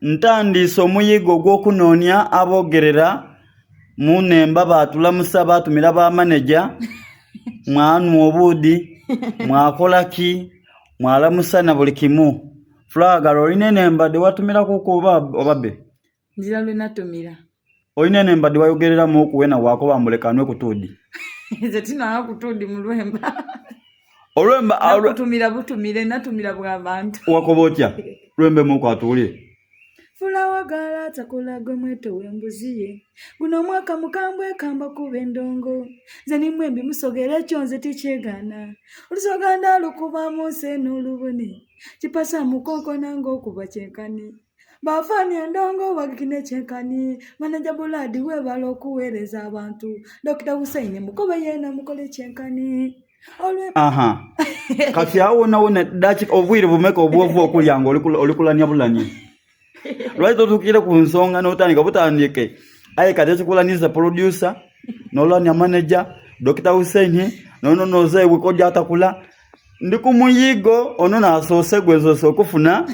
ntandise omuyigo gw'okunoonya abogerera mu nnemba baatulamusa baatumira ba manager mwanwa obuudi mwakolaki mwalamusa na buli kimu Flagala olina ennemba de watumira kuko obabe njira lwe natumira olina ennemba de wayogereramu okuwena waako bambulekanwe kutudi nze tinaa kutudi mu Lwemba olwemba nakutumira butumire natumira bw'abantu wakobotya Lwembe mu kwatulye Fulawagala takola gwe mweto w'embuziye guno mwaka mukambwe kamba kuba endongo nze ni mwembi musogera ekyo nze tikyegana olusoganda lukuba munsi n'olubone kipasa mukonko nange okuba kyenkani bafani endongo bagikine kyenkani manager buladi webala okuweereza abantu Dr. Hussein mukobe yena mukole kyenkani aha kati awo nawone dachi obwire bumeka obwovu okulyanga olikulanya bulanye lwaito tukire ku nsonga n'otandika butandike aye kati ekikulaniza producer n'olanya manager Dr. Hussein noze wikojja atakula ndi ku muyigo ono n'asoose gwezo okufuna